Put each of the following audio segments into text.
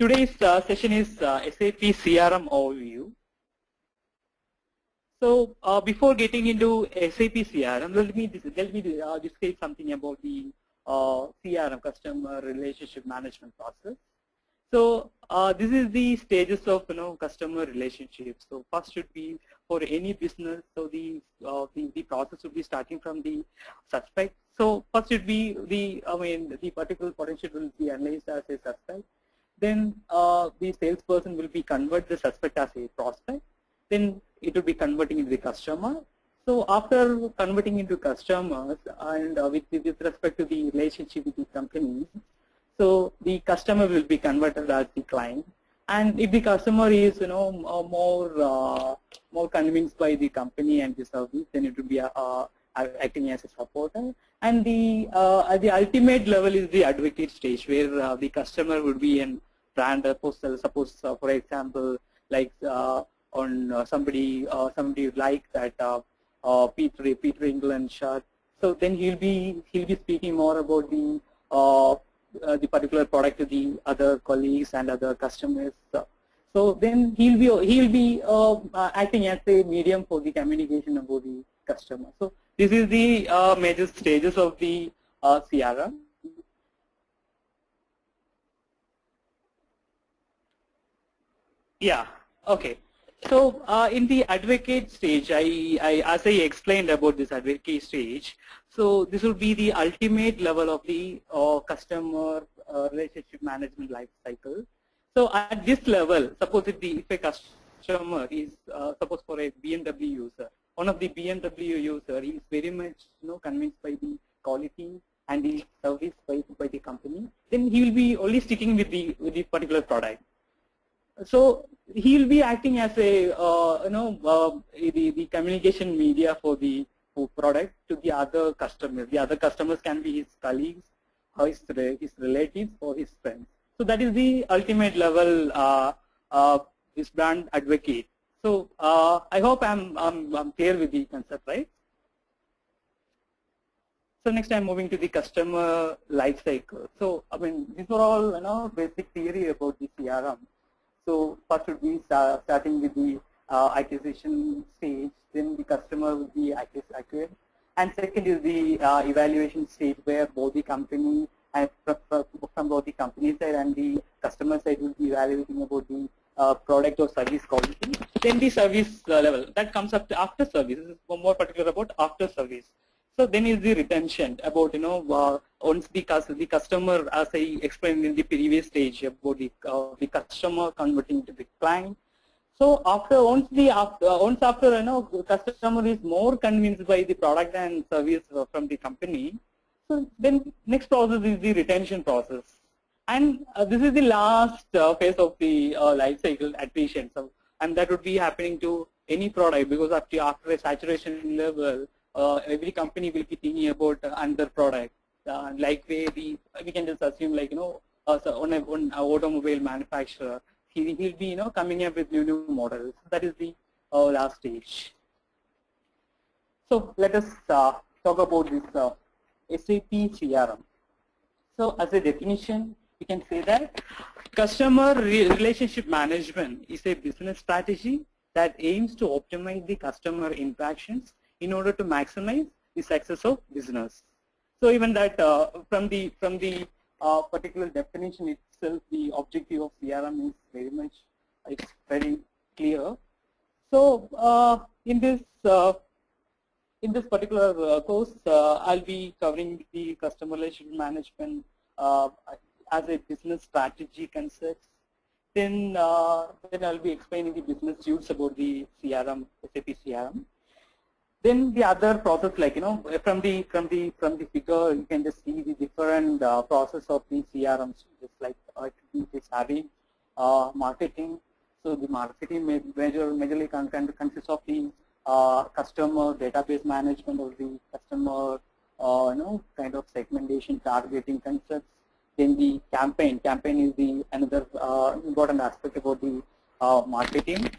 Today's session is SAP CRM Overview. So before getting into SAP CRM, let me discuss something about the CRM, Customer Relationship Management process. So this is the stages of customer relationships. So first should be for any business. So the process should be starting from the suspect. So first should be the particular potential will be analyzed as a suspect. Then the salesperson will be convert the suspect as a prospect. Then it will be converting into the customer. So after converting into customers and with respect to the relationship with the companies, so the customer will be converted as the client. And if the customer is more convinced by the company and the service, then it will be acting as a supporter. And the ultimate level is the advocate stage, where the customer would be an brand apostle. Suppose, for example, like on somebody like that Peter England shirt. So then he'll be speaking more about the particular product to the other colleagues and other customers. So then he'll be acting as a medium for the communication about the customer. So this is the major stages of the CRM. Yeah. Okay. So in the advocate stage, as I explained about this advocate stage, so this will be the ultimate level of the customer relationship management life cycle. So at this level, suppose if a customer is suppose for a BMW user, one of the BMW user is very much convinced by the quality and the service by the company, then he will be only sticking with the particular product. So he will be acting as a the communication media for the product to the other customers. The other customers can be his colleagues, or his relatives, or his friends. So that is the ultimate level this brand advocate. So I hope I'm clear with the concept, right? So next I'm moving to the customer life cycle. So I mean these are all basic theory about the CRM. So first would be starting with the acquisition stage, then the customer will be acquired, and second is the evaluation stage, where both the company and from both the company side and the customer side will be evaluating about the product or service quality. Then the service level that comes up to after service. This is more particular about after service. So then is the retention about once the customer, as I explained in the previous stage about the customer converting to the client. So once after customer is more convinced by the product and service from the company, so then next process is the retention process, and this is the last phase of the life cycle attrition. So and that would be happening to any product, because after a saturation level. Every company will be thinking about another product. Like we can just assume, like so on an automobile manufacturer, he will be coming up with new models. That is the last stage. So let us talk about this SAP CRM. So as a definition, we can say that customer relationship management is a business strategy that aims to optimize the customer interactions in order to maximize the success of business. So even that from the particular definition itself, the objective of CRM is very clear. So in this particular course, I'll be covering the customer relationship management as a business strategy concept. Then I'll be explaining the business use about the CRM, SAP CRM. Then the other process, like from the figure, you can just see the different process of the CRM, just like it's having marketing. So the marketing majorly consists of the customer database management, or the customer kind of segmentation, targeting concepts. Then the campaign is the another important aspect about the marketing.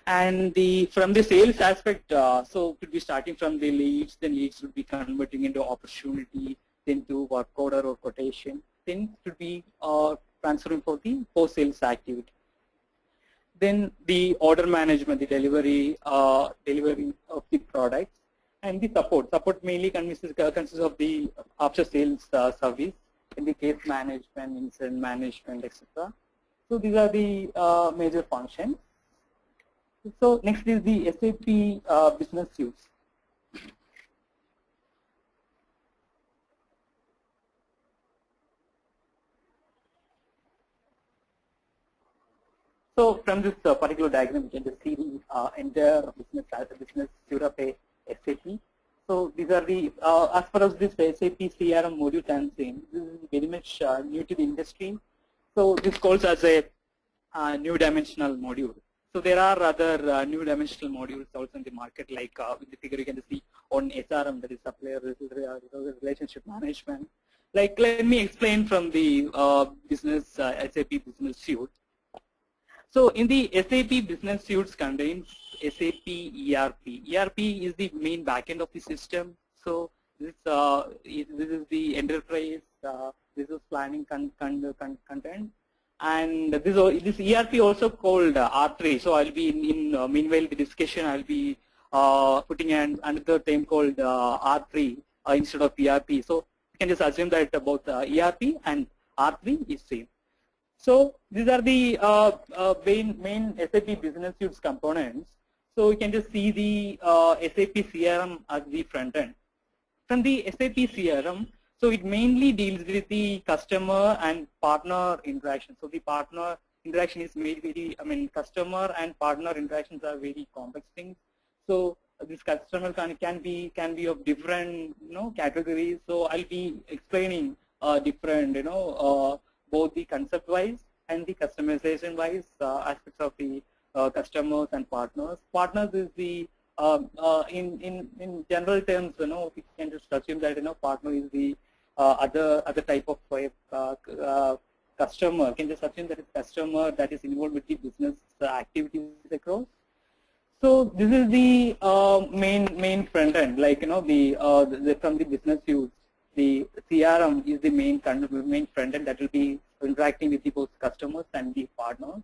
And from the sales aspect, so it could be starting from the leads, then leads would be converting into opportunity, then to work order or quotation, then it would be transferring for the post-sales activity. Then the order management, the delivery of the products, and the support. Support mainly consists of the after-sales service, in the case management, incident management, etc. So these are the major functions. So next is the SAP business suites. So from this particular diagram, you can just see the entire business suite of a SAP. So these are the, as far as this SAP CRM module concerns, this is very much new to the industry. So this calls as a new dimensional module. So there are other new dimensional modules also in the market, like in the figure you can see on SRM, that is supplier relationship management. Like, let me explain from the SAP business suite. So in the SAP business suites contains SAP ERP. ERP is the main backend of the system. So this is the enterprise business planning content, and this ERP also called R3. So I'll be meanwhile the discussion I'll be putting another term called R3 instead of ERP. So you can just assume that both ERP and R3 is same. So these are the main SAP business suites components. So you can just see the SAP CRM as the front end. From the SAP CRM, so it mainly deals with the customer and partner interaction. So the partner interaction is very, customer and partner interactions are very complex things. So this customer can be of different categories. So I'll be explaining different both the concept-wise and the customization-wise aspects of the customers and partners. Partners is the in general terms, we can just assume that partner is the other type of customer. You can just assume that it's customer that is involved with the business activities across. So this is the main front end, like from the business use. The CRM is the main front end that will be interacting with the both customers and the partners.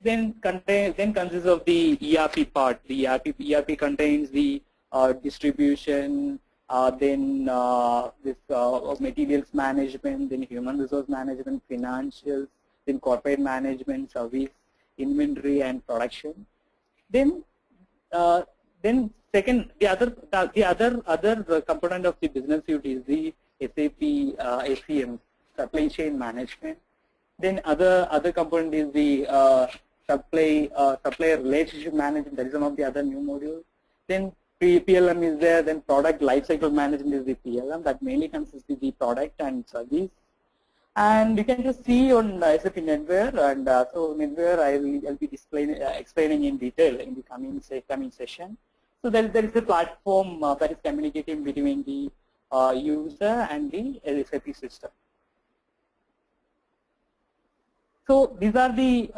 Then consists of the ERP part. The ERP contains the distribution, then this materials management, then human resource management, financials, then corporate management, service, inventory, and production. Then second, the other component of the business suite is the SAP SCM, supply chain management. Then other component is the supplier relationship management. That is one of the other new modules. Then PLM is there. Then product lifecycle management is the PLM that mainly consists of the product and service. And you can just see on SAP NetWear, and so NetWear I'll be explaining in detail in the coming session. So there is a platform that is communicating between the user and the SAP system. So these are the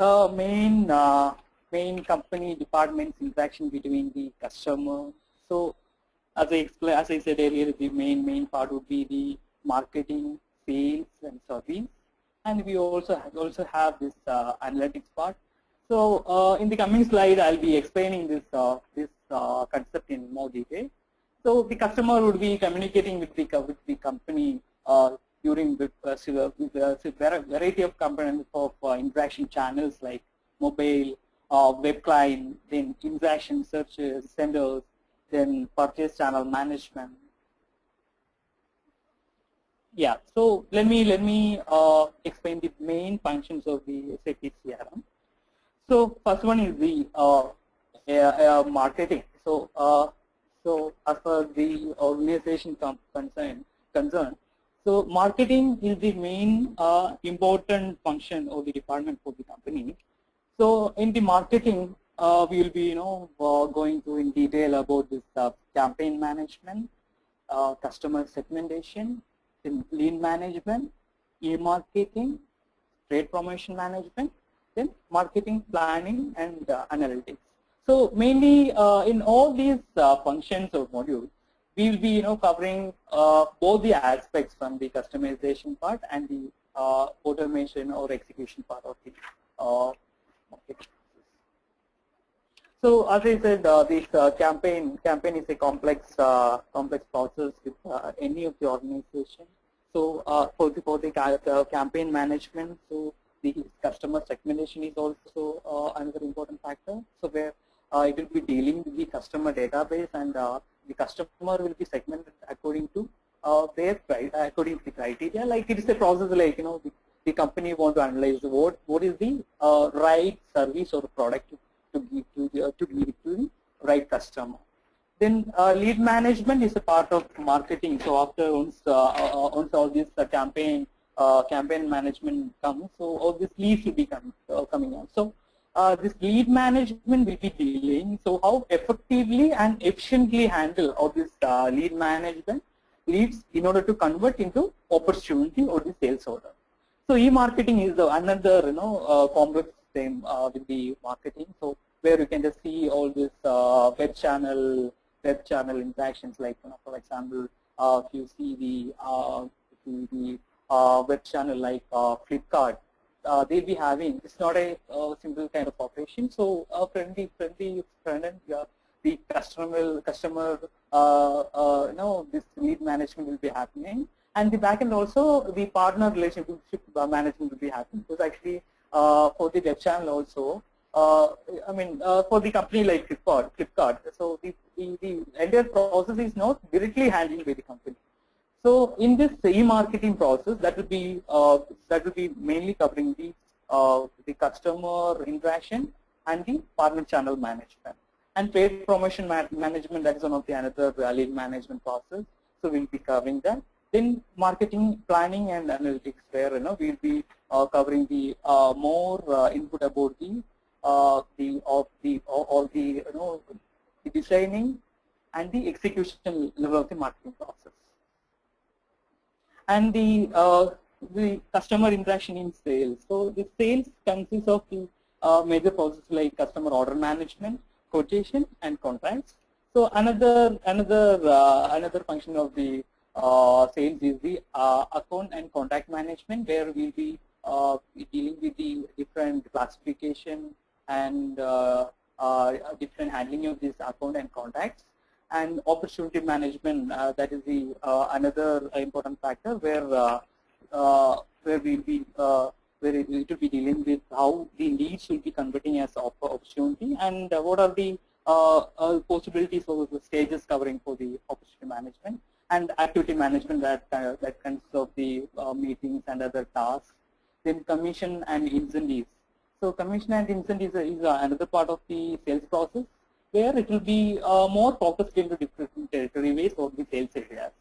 main company departments interaction between the customer. So as I said earlier, the main part would be the marketing, sales, and service, and we also have this analytics part. So in the coming slide, I'll be explaining this concept in more detail. So the customer would be communicating with the company during the variety of components of interaction channels like mobile, web client, then interaction searches, senders, then purchase channel management. Yeah, so let me explain the main functions of the SAP CRM. So first one is the marketing. So as far as the organization concerned, so marketing is the main important function of the department for the company. So in the marketing, we will be going through in detail about this campaign management, customer segmentation, then lead management, e-marketing, trade promotion management, then marketing planning and analytics. So mainly in all these functions or modules, we will be covering both the aspects from the customization part and the automation or execution part of the marketing. So as I said, this campaign is a complex process with any of the organization. So for the campaign management, so the customer segmentation is also another important factor. So where it will be dealing with the customer database, and the customer will be segmented according to according to the criteria. Like it is a process, like the company want to analyze what is the right service or product to give to the right customer. Then lead management is a part of marketing. So after once all this campaign management comes, so all these leads will be coming out. So this lead management will be dealing. So how effectively and efficiently handle all this lead management leads in order to convert into opportunity or the sales order. So e-marketing is another complex thing with the marketing. So where you can just see all this web channel interactions, like for example, if you see the web channel like Flipkart, they'll be having, it's not a simple kind of operation. So friendly front end, the customer this lead management will be happening, and the back end also the partner relationship management will be happening. Because actually for the web channel also, for the company like Flipkart, so the entire process is not directly handled by the company. So in this e-marketing process, that will be mainly covering the customer interaction and the partner channel management, and paid promotion management. That is one of the another lead management process. So we'll be covering that. Then marketing planning and analytics, where we'll be covering the more input about the designing and the execution level of the marketing process, and the customer interaction in sales. So the sales consists of the major processes like customer order management, quotation, and contracts. So another function of the sales is the account and contact management, where we'll be dealing with the different classification and different handling of this account and contacts, and opportunity management. That is the another important factor, where we'll be where it will be dealing with how the leads will be converting as opportunity, and what are the possibilities for the stages covering for the opportunity management, and activity management that consists of the meetings and other tasks. Then commission and incentives. So commission and incentives is another part of the sales process, where it will be more focused into different territory ways or the sales areas.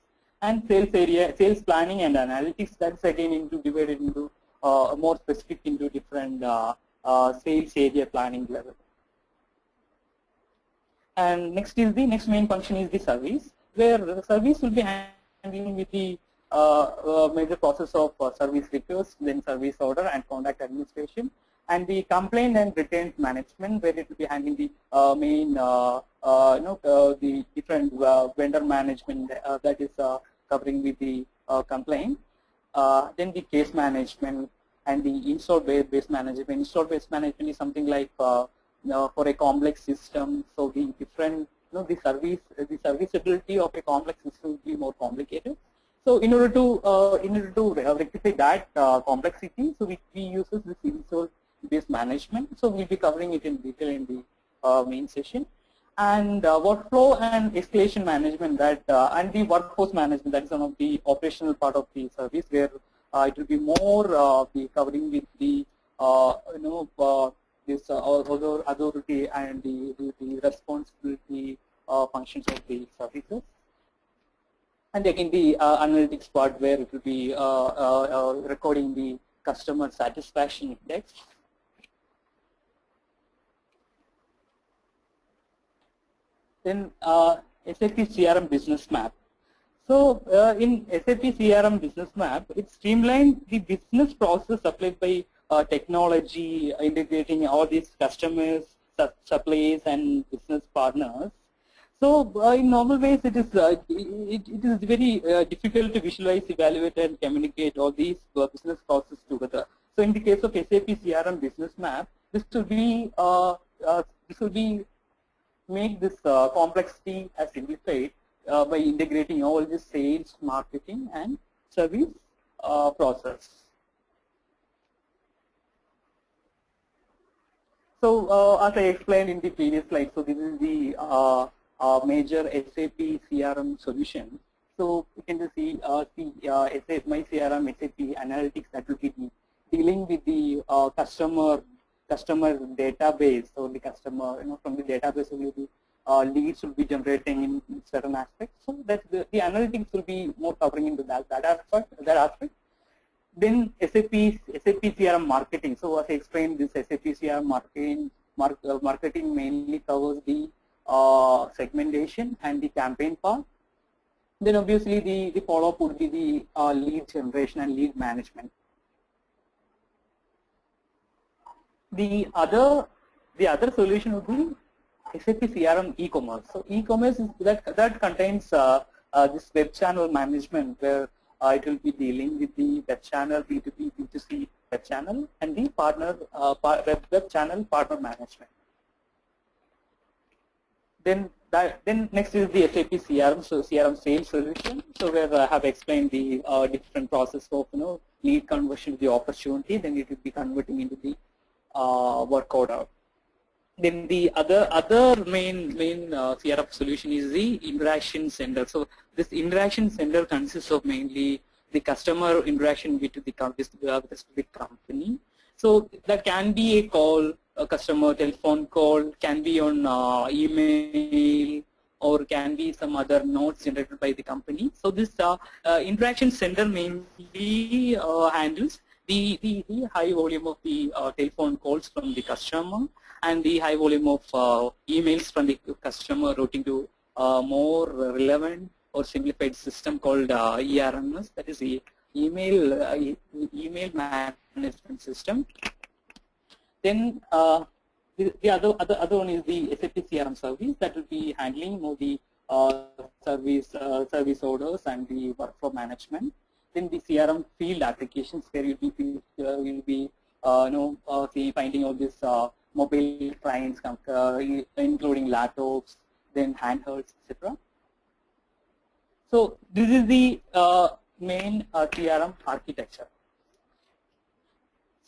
And sales planning and analytics, that's again divided into more specific into different sales area planning level. And next main function is the service, where the service will be handling with the major process of service request, then service order and contact administration, and the complaint and returns management, where it will be handling the main the different vendor management that is covering with the complaint. Then the case management and the install-based management. Install-based management is something like for a complex system. So the different the serviceability of a complex system will be more complicated. So in order to rectify that complexity, so we use this install-based management. So we'll be covering it in detail in the main session. And workflow and escalation management, that and the workforce management, that is one of the operational part of the service, where it will be more be covering with the this authority and the responsibility functions of the services. And again the analytics part, where it will be recording the customer satisfaction index. Then SAP CRM business map. So in SAP CRM business map, it streamlines the business process supplied by technology, integrating all these customers, suppliers, and business partners. So in normal ways, it is very difficult to visualize, evaluate, and communicate all these business processes together. So in the case of SAP CRM Business Map, this will be make this complexity as simplified by integrating all the sales, marketing, and service process. So as I explained in the previous slide, so this is the major SAP CRM solution. So you can just see SAP My CRM SAP Analytics that will be dealing with the customer database. So the customer, from the database will be leads will be generating in certain aspects. So that the analytics will be more covering into that aspect. Then SAP CRM marketing. So as I explained, this SAP CRM marketing mainly covers the segmentation and the campaign part. Then obviously the follow-up would be the lead generation and lead management. The other solution would be SAP CRM e-commerce. So e-commerce is that contains this web channel management, where it will be dealing with the web channel, B2B, B2C web channel, and the partner web channel partner management. Then next is the SAP CRM, so CRM sales solution. So where I have explained the different process of lead conversion to the opportunity. Then it will be converting into the work order. Then the other main CRM solution is the interaction center. So this interaction center consists of mainly the customer interaction with the company. So that can be a call, a customer telephone call, can be on email, or can be some other notes generated by the company. So this interaction center mainly handles the high volume of the telephone calls from the customer and the high volume of emails from the customer, routing to more relevant or simplified system called ERMS, that is the email management system. Then the other one is the SAP CRM service that will be handling more the service orders and the workflow management. Then the CRM field applications, where you'll be finding all this mobile clients, including laptops, then handhelds, etc. So this is the main CRM architecture.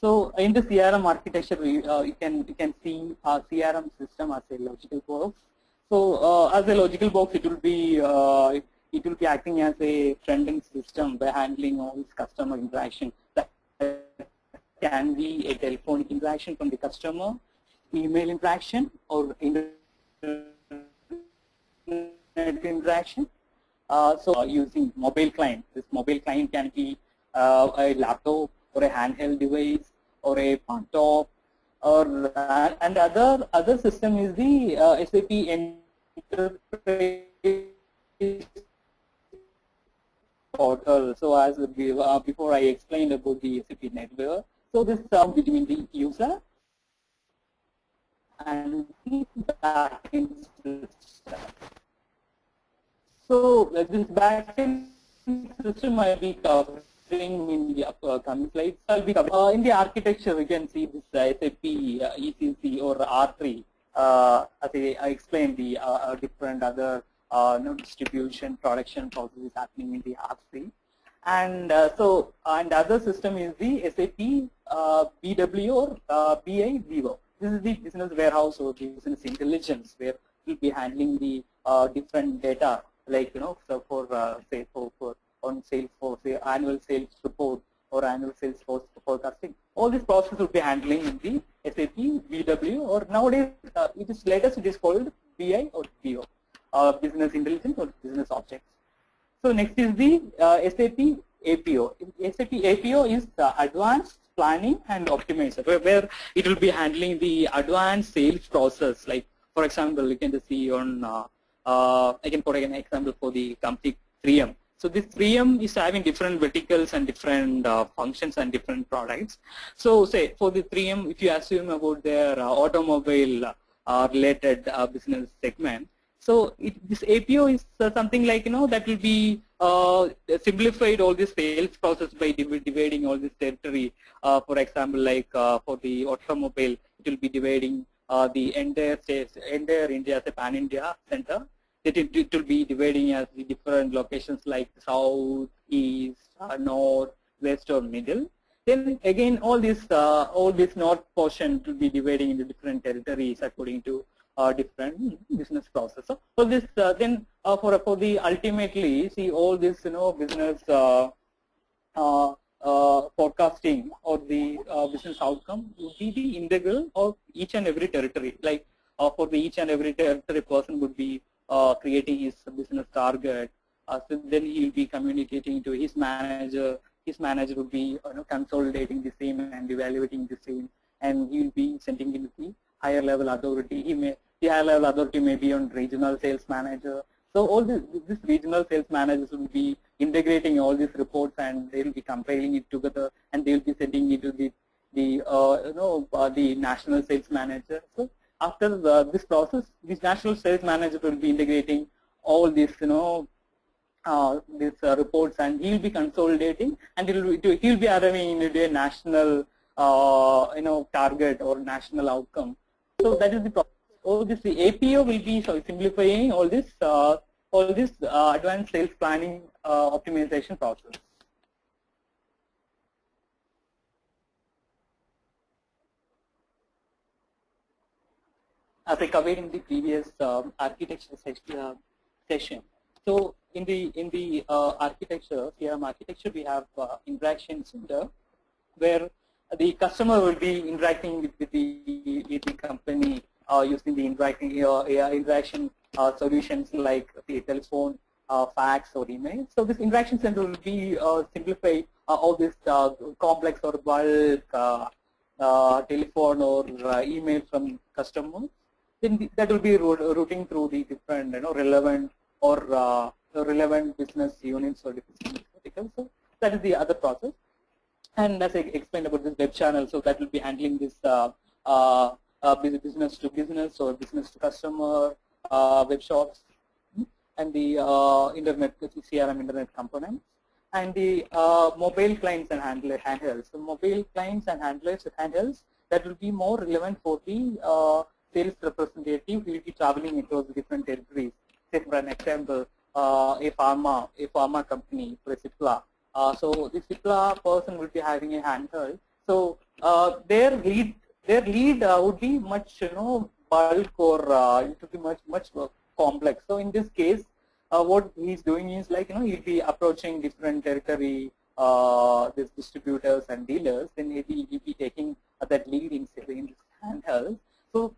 So in the CRM architecture, you can see a CRM system as a logical box. So as a logical box, it will be acting as a front-end system by handling all this customer interaction. That can be a telephonic interaction from the customer, email interaction, or internet interaction. So using mobile client, this mobile client can be a laptop or a handheld device or a laptop, or and other system is the SAP Enterprise portal. So as before I explained about the SAP NetWare, so this between the user and the backend system. So this backend system I will be covering in the upcoming slides. I'll be covering in the architecture. We can see this SAP ECC or R3. As I explained, the different other distribution, production processes happening in the R3, and and other system is the SAP BW or BI. This is the business warehouse or business intelligence, where we'll be handling the different data, like so for say on sales for say annual sales report or annual sales forecasting. All this process will be handling in the SAP BW, or nowadays it is called BI or BO. Business intelligence or business objects. So next is the SAP APO. SAP APO is the advanced planning and optimizer, where it will be handling the advanced sales process. Like for example, you can just see on I can put an example for the company 3M. So this 3M is having different verticals and different functions and different products. So say for the 3M, if you assume about their automobile related business segment, So this APO is something like, that will be simplified all this sales process by dividing all this territory. For example, like for the automobile, it will be dividing the entire India as a pan-India center. It will be dividing as the different locations like south, east, north, west, or middle. Then again, all this north portion will be dividing into different territories according to different business process. So for this, then for the ultimately, see all this business forecasting or the business outcome would be the integral of each and every territory. Like for the each and every territory, person would be creating his business target. So then he will be communicating to his manager. His manager will be consolidating the same and evaluating the same, and he will be sending it to the higher level authority. The higher level authority may be on regional sales manager. So all this regional sales managers will be integrating all these reports, and they will be compiling it together, and they will be sending it to the national sales manager. So after this process, this national sales manager will be integrating all these these reports, and he will be consolidating, and he will be arriving into a national target or national outcome. So that is the process. All this, the APO will be simplifying all this advanced sales planning optimization process. As I covered in the previous architecture session. So in the architecture, CRM architecture, we have interaction center, where the customer will be interacting with the company using the interaction solutions like the telephone, fax, or email. So this interaction center will be simplify all this complex or bulk telephone or email from customers. Then that will be routing through the different relevant or relevant business units or business verticals. So that is the other process. And as I explained about this web channel, so that will be handling this business to business or business to customer web shops, and the internet, the CRM internet components, and the mobile clients and handhelds. So mobile clients and handhelds, that will be more relevant for the sales representative who will be traveling across different territories. Say for an example, a pharma company, for a Cipla. So the Cipla person will be having a handheld. So their lead would be much bulk, or it would be much complex. So in this case, what he's doing is like he'll be approaching different territory, these distributors and dealers. Then he'll be taking that lead in this handheld. So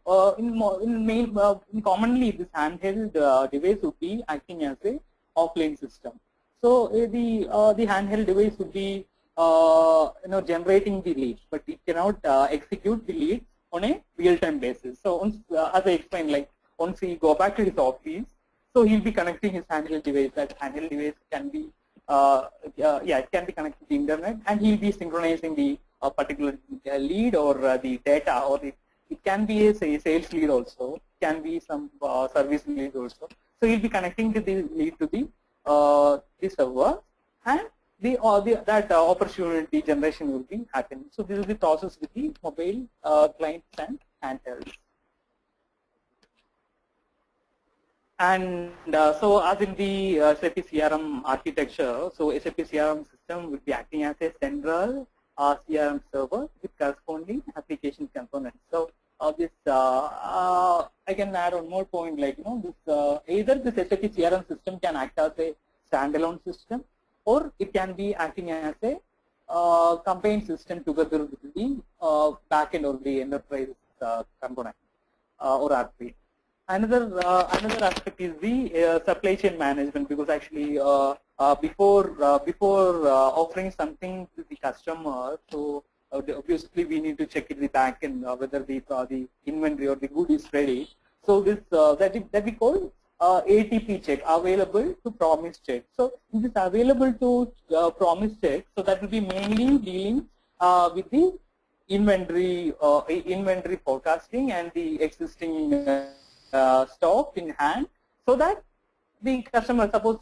commonly this handheld device would be acting as a offline system. So the handheld device would be generating the lead, but it cannot execute the lead on a real-time basis. So once, as I explained, like once he go back to his office, so he'll be connecting his handheld device. That handheld device can be it can be connected to the internet, and he'll be synchronizing the particular lead or the data, or it can be a sales lead also, can be some service lead also. So he'll be connecting to the lead to the server, and that opportunity generation will be happening. So this is the process with the mobile clients and handhelds. And so as in the SAP CRM architecture, so SAP CRM system will be acting as a central CRM server with corresponding application components. So this I can add one more point, like this either this SAP CRM system can act as a standalone system, or it can be acting as a combined system together with the backend or the enterprise component or RP. Another aspect is the supply chain management, because actually before offering something to the customer, so obviously we need to check in the back end whether the inventory or the good is ready. So this that we call ATP check, available to promise check. So this available to promise check, so that will be mainly dealing with the inventory forecasting and the existing stock in hand. so that the customer, suppose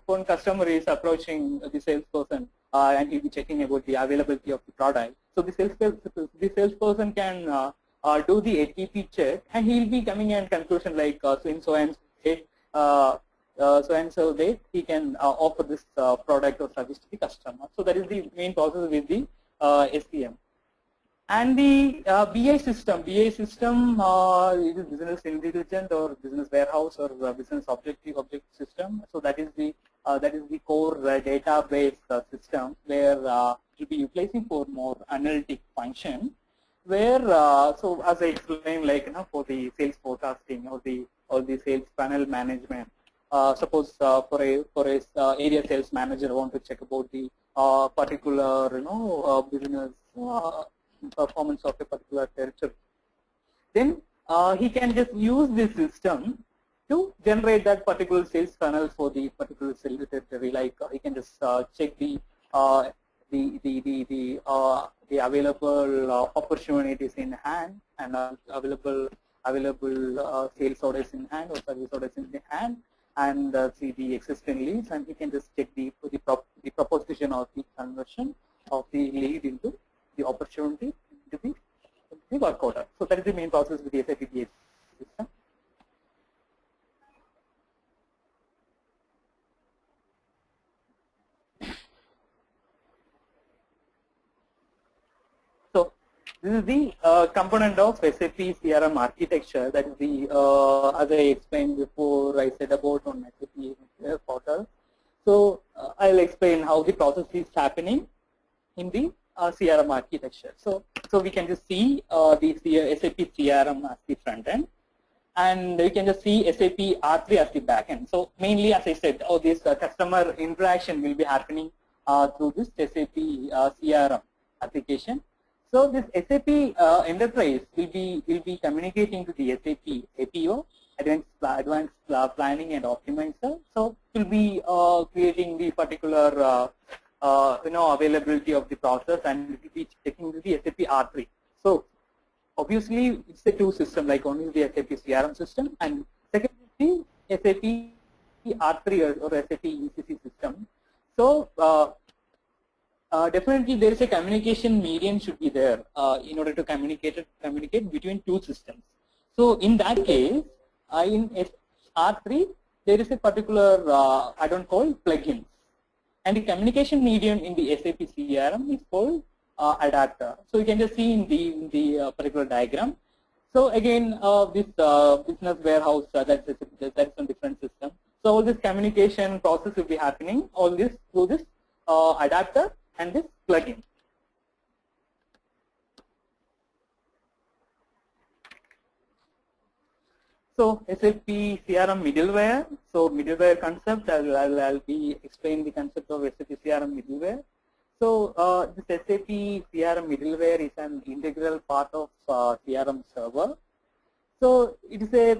one customer is approaching the salesperson and he'll be checking about the availability of the product. So the salesperson can do the ATP check, and he'll be coming in conclusion like so and so date he can offer this product or service to the customer. So that is the main process with the SCM. And the BI system is business intelligent or business warehouse or business object system. So that is the core database system where it will be utilizing for more analytic function. Where so as I explained, like for the sales forecasting or the sales panel management. Suppose for a area sales manager want to check about the particular business performance of a particular territory, then he can just use this system to generate that particular sales funnel for the particular sales territory. Like he can just check the available opportunities in hand and available sales orders in hand or service orders in the hand, and see the existing leads, and he can just check the proposition of the conversion of the lead into the opportunity into the work order. So that is the main process with the SAP BI system. So this is the component of SAP CRM architecture. That is the as I explained before, I said about on SAP portal. So I'll explain how the process is happening in the CRM architecture. So we can just see the SAP CRM as the front end, and we can just see SAP R3 as the back end. So mainly, as I said, this customer interaction will be happening through this SAP CRM application. So this SAP enterprise will be communicating to the SAP APO, advanced planning and optimizer. So it will be creating the particular availability of the process, and it will be checking the SAP R3. So obviously it's a two system, like one is the SAP CRM system and second is the SAP R3 or SAP ECC system. So definitely there is a communication medium should be there in order to communicate between two systems. So in that case, in R3 there is a particular add-on called plugins. And the communication medium in the SAP CRM is called adapter. So you can just see in the particular diagram. So again, this business warehouse that's a different system. So all this communication process will be happening all this through this adapter and this plugin. So SAP CRM middleware. So middleware concept, I'll be explaining the concept of SAP CRM middleware. So this SAP CRM middleware is an integral part of CRM server. So it is a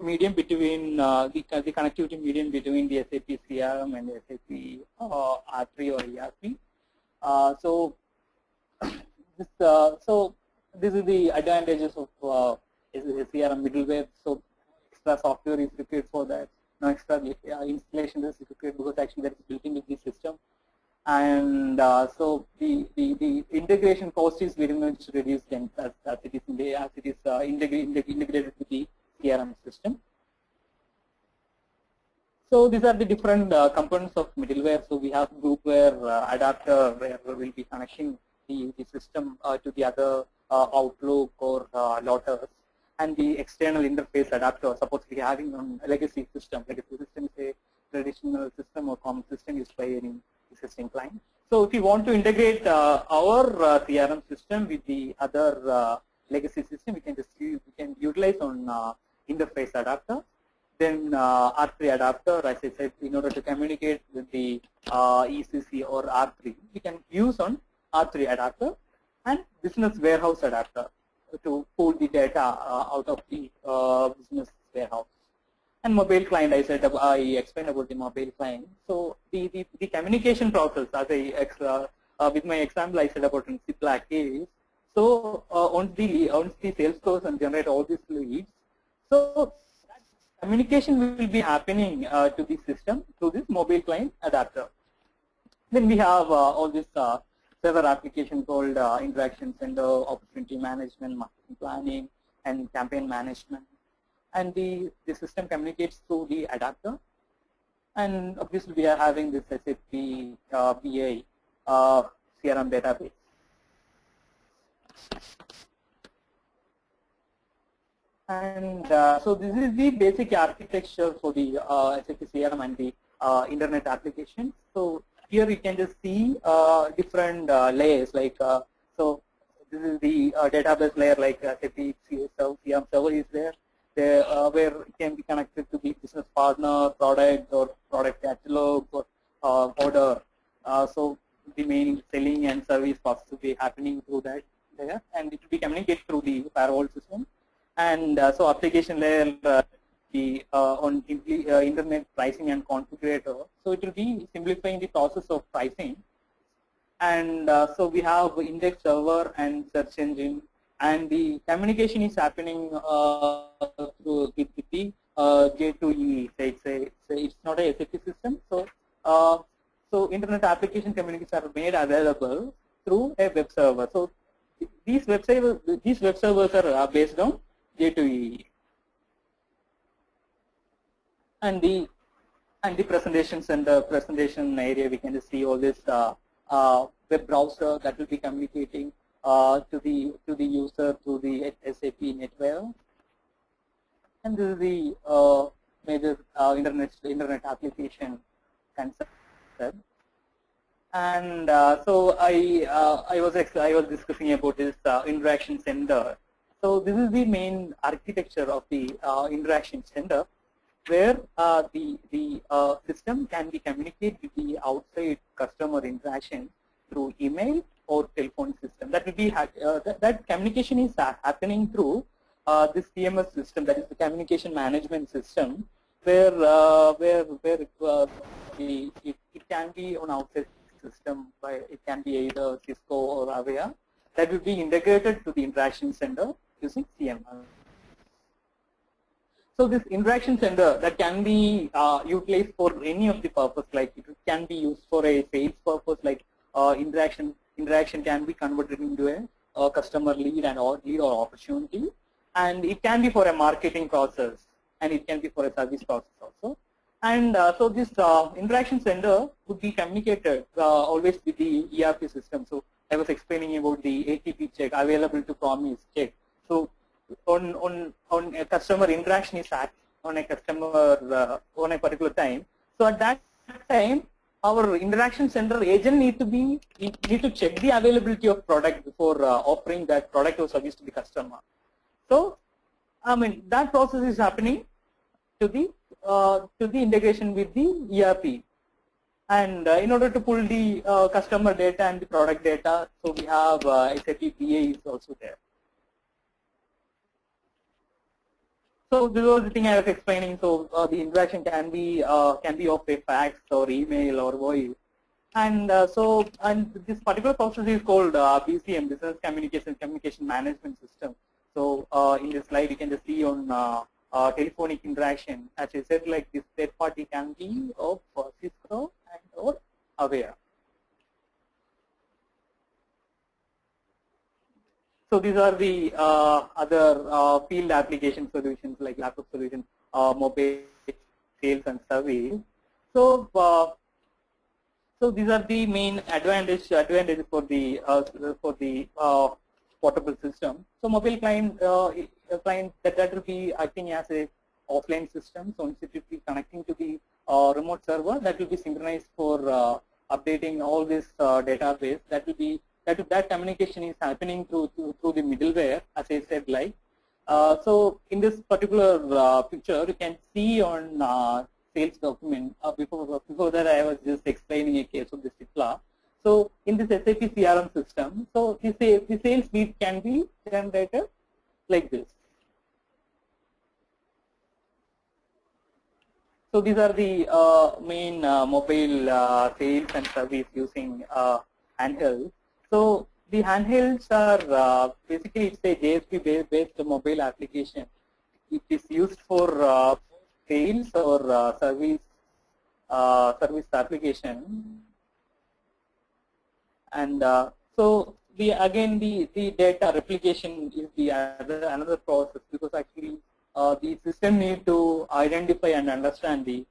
medium between the connectivity medium between the SAP CRM and the SAP R3 or ERP. So this is the advantages of CRM middleware. So extra software is required for that. No extra installation is required because actually that is built in with the system. And so the integration cost is very much reduced as it is integrated with the CRM system. So these are the different components of middleware. So we have groupware, adapter, where we will be connecting the system to the other Outlook or Lotus, and the external interface adapter. Suppose we are having on a legacy system. Legacy system is a traditional system or common system used by any existing client. So if you want to integrate our CRM system with the other legacy system, we can utilize on interface adapter. Then R3 adapter, as I said, in order to communicate with the ECC or R3, we can use on R3 adapter, and business warehouse adapter to pull the data out of the business warehouse. And mobile client, I explained about the mobile client. So the communication process, as with my example, I said about in CPLAC case. So once the salesperson generate all these leads, so that communication will be happening to the system through this mobile client adapter. Then we have all this server application called Interaction Center, Opportunity Management, Marketing Planning, and Campaign Management. And the system communicates through the adapter. And obviously we are having this SAP BI CRM database. And so this is the basic architecture for the SAP CRM and the Internet applications. So here you can just see different layers, like so this is the database layer, like SAP CRM server is there, where it can be connected to the business partner, product, or product catalog, or order. So the main selling and service process will be happening through that layer, and it will be communicated through the firewall system. And so application layer, the on internet pricing and configurator. So it will be simplifying the process of pricing. And so we have index server and search engine, and the communication is happening through the J2EE. It's not a SAP system. So so internet application communications are made available through a web server. So these web servers are based on J2EE. And the presentations and the presentation area, we can just see all this web browser that will be communicating to the user through the SAP NetWare. And this is the major internet application concept. And so I was discussing about this interaction center. So this is the main architecture of the interaction center, where the system can be communicated with the outside customer interaction through email or telephone system. That will be that communication is happening through this CMS system, that is the communication management system, where it can be on outside system, it can be either Cisco or Avaya, that will be integrated to the interaction center using CMS. So this interaction center that can be utilized for any of the purpose, like it can be used for a sales purpose, like interaction can be converted into a customer lead or opportunity, and it can be for a marketing process, and it can be for a service process also. And so this interaction center would be communicated always with the ERP system. So I was explaining about the ATP check, available to promise check. So on a customer interaction is on a customer on a particular time. So at that time, our interaction center agent need to check the availability of product before offering that product or service to the customer. So I mean that process is happening to the integration with the ERP. And in order to pull the customer data and the product data, so we have SAP BI is also there. So this was the thing I was explaining. So the interaction can be of a fax or email or voice, and this particular process is called BCM, Business Communication Management System. So in this slide, you can just see on telephonic interaction. As I said, like this third party can be of Cisco and or Avaya. So these are the other field application solutions like laptop solutions, mobile, sales and service. So so these are the main advantages for the portable system. So mobile client that will be acting as a offline system. So instead of connecting to the remote server, that will be synchronized for updating all this database. That communication is happening through the middleware, as I said, like. So in this particular picture, you can see on sales document. Before that, I was just explaining a case of the CIPLA. So in this SAP CRM system, so the sales lead can be generated like this. So these are the main mobile sales and service using handhelds. So the handhelds are basically it's a JSP based mobile application. It is used for sales or service application. And so again the data replication is the another process, because actually the system need to identify and understand the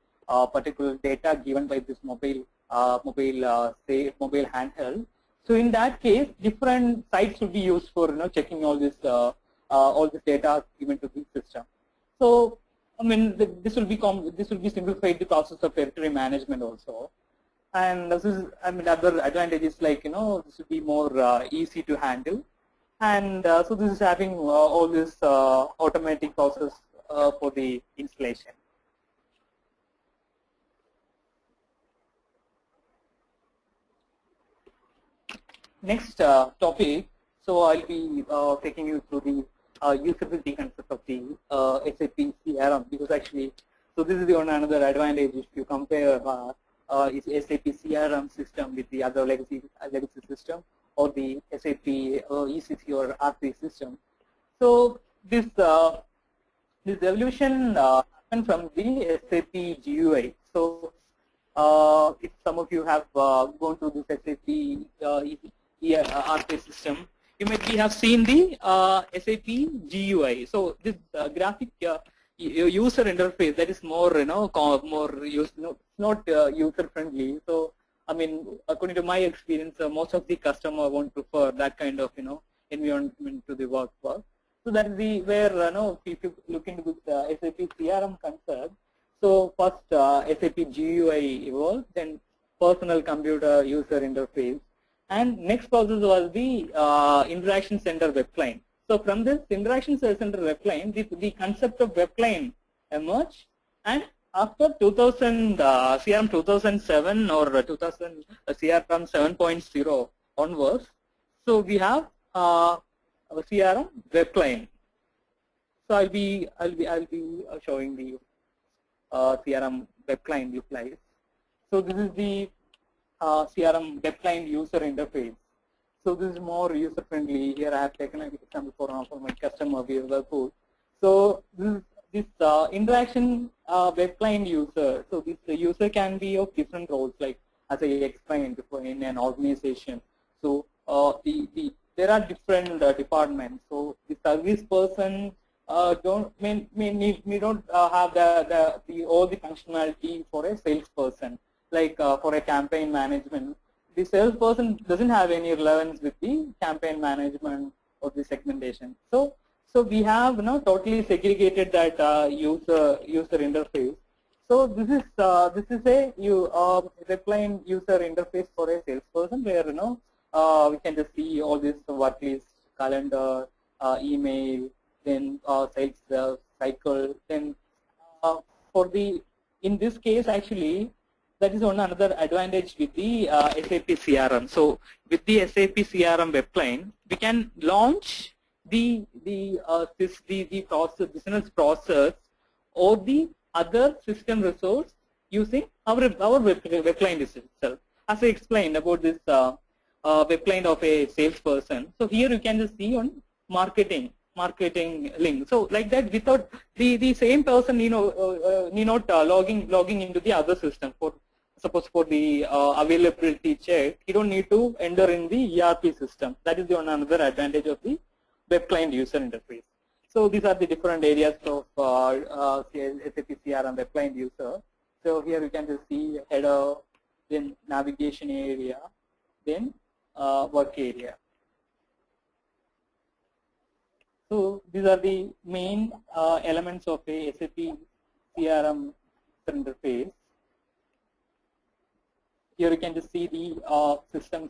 particular data given by this mobile handheld. So in that case, different sites will be used for checking all this data given to the system. So I mean this will be simplified the process of territory management also. And this is, I mean, other advantages like, this will be more easy to handle. And so this is having all this automatic process for the installation. Next topic, so I'll be taking you through the usability concept of the SAP CRM, because actually, so this is the another advantage if you compare is SAP CRM system with the other legacy system, or the SAP ECC or RP system. So this evolution happened from the SAP GUI. So if some of you have gone through this SAP RP system, you might have seen the SAP GUI. So this graphic user interface, that is more not user friendly. So I mean, according to my experience, most of the customer won't prefer that kind of environment to the work. So that is the where if you look into the SAP CRM concept. So first SAP GUI evolved, then personal computer user interface, and next process was the interaction center web client. So from this interaction center web client, the concept of web client emerged, and after 2000 CRM 2007 or 2000 CRM 7.0 onwards, so we have CRM web client. So I'll be showing the CRM web client displays. So this is the CRM web client user interface. So this is more user friendly. Here I have taken an example for my customer Whirlpool. So this interaction web client user. So this user can be of different roles, like as I explained before in an organization. So there are different departments. So the service person don't have all the functionality for a salesperson. Like for a campaign management, the salesperson doesn't have any relevance with the campaign management or the segmentation. So we have totally segregated that user interface. So this is a web client user interface for a salesperson, where we can just see all this work list, calendar, email, then sales cycle. Then in this case actually, that is another advantage with the SAP CRM. So with the SAP CRM web client, we can launch the business process or the other system resource using our web client itself. As I explained about this web client of a salesperson. So here you can just see on marketing link. So like that, without the same person need not logging into the other system. Suppose for the availability check, you don't need to enter in the ERP system. That is another advantage of the web client user interface. So these are the different areas of SAP CRM web client user. So here you can just see header, then navigation area, then work area. So these are the main elements of a SAP CRM interface. Here you can just see the system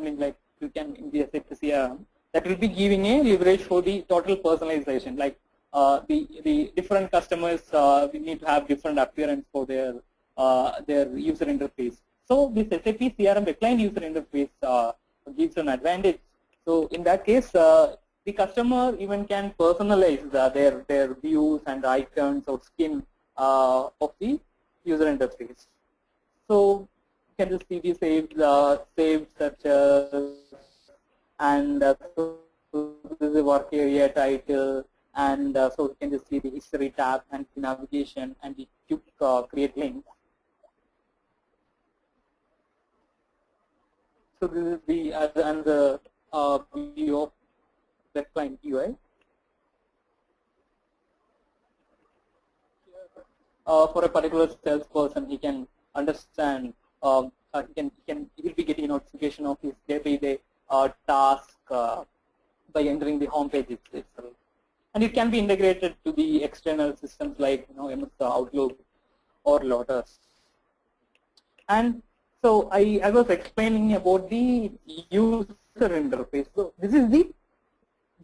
link, like you can in the SAP CRM, that will be giving a leverage for the total personalization. Like the different customers we need to have different appearance for their user interface. So this SAP CRM web client user interface gives an advantage. So in that case, the customer even can personalize their views and icons or skin of the user interface. So you can just see the saved searches, and so this is the work area title, and so we can just see the history tab and the navigation and the quick create link. So this is the another view of WEBCLIENT UI. For a particular salesperson, he can understand. He will be getting a notification of his day-by-day task by entering the home page itself, and it can be integrated to the external systems like MS Outlook or Lotus. And so I was explaining about the user interface. So this is the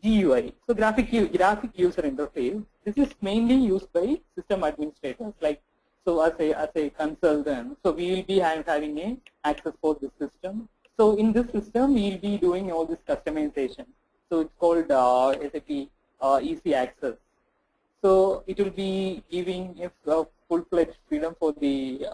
GUI. So graphic user interface. This is mainly used by system administrators. Like as a consultant. So we will be having a access for this system. So in this system, we will be doing all this customization. So it's called SAP Easy Access. So it will be giving a full-fledged freedom for the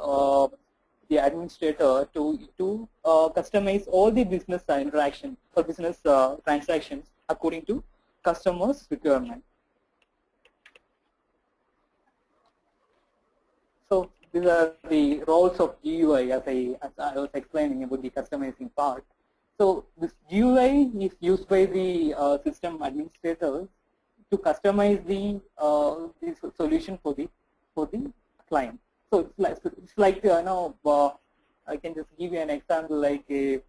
administrator to customize all the business interaction or business transactions according to customers' requirement. So these are the roles of GUI as I was explaining about the customizing part. So this GUI is used by the system administrators to customize the solution for the client. So it's like I can just give you an example like a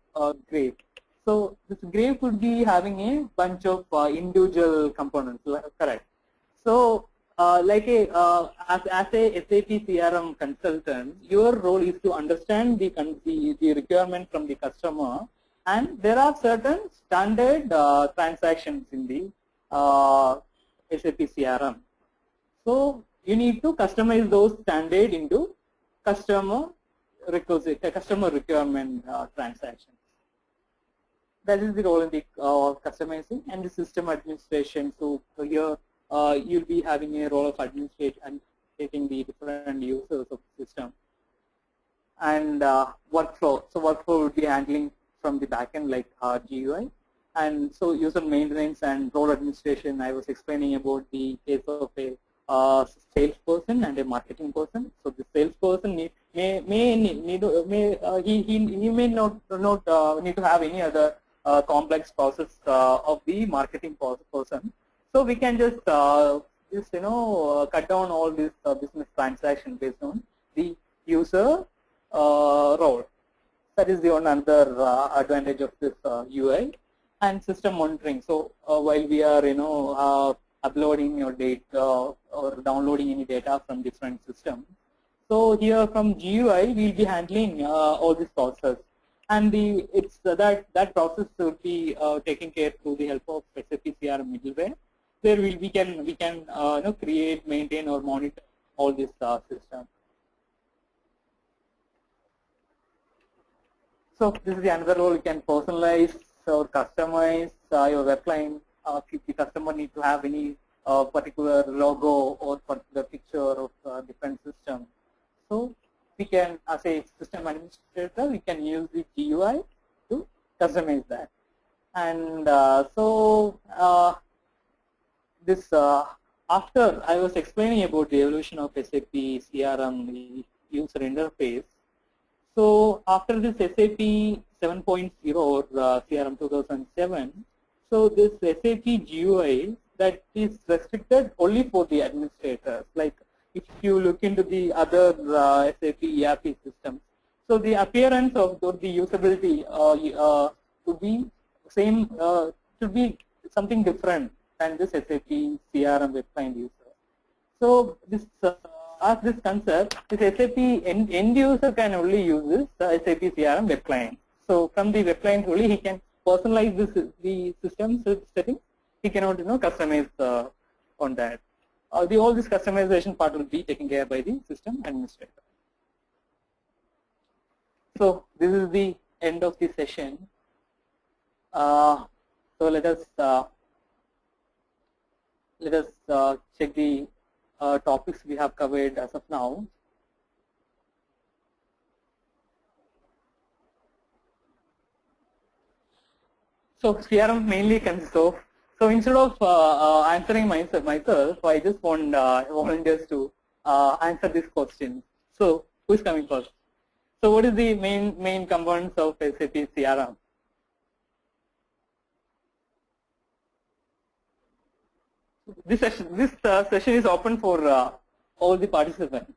grape. So this grape would be having a bunch of individual components, correct? So as a SAP CRM consultant, your role is to understand the requirement from the customer, and there are certain standard transactions in the SAP CRM. So you need to customize those standard into customer requirement transactions. That is the role in the customizing and the system administration. So here you'll be having a role of administrating and taking the different users of the system. And workflow. So workflow will be handling from the backend like GUI. And so user maintenance and role administration, I was explaining about the case of a salesperson and a marketing person. So the salesperson he may not need to have any other complex process of the marketing person. So we can just cut down all this business transaction based on the user role. That is the another advantage of this UI. And system monitoring. So while we are uploading your data or downloading any data from different systems, so here from GUI we'll be handling all this process, and that process will be taken care through the help of SAP CRM middleware, where we can create, maintain, or monitor all this system. So this is the another role. You can personalize or customize your webline. If the customer need to have any particular logo or particular picture of different system, so we can, as a system administrator, we can use the GUI to customize that. And this after I was explaining about the evolution of SAP CRM user interface. So after this SAP 7.0 or CRM 2007, so this SAP GUI that is restricted only for the administrators. Like if you look into the other SAP ERP systems, so the appearance of the usability to be same, should be something different than this SAP CRM WEBCLIENT user. So this as this concept, this SAP end user can only use this SAP CRM WEBCLIENT. So from the WEBCLIENT only he can personalize the system settings. He cannot customize on that. All this customization part will be taken care by the system administrator. So this is the end of the session. So let us check the topics we have covered as of now. So CRM mainly consists of So instead of answering myself, I just want volunteers to answer this question. So who is coming first? So what is the main components of SAP CRM? This session is open for all the participants.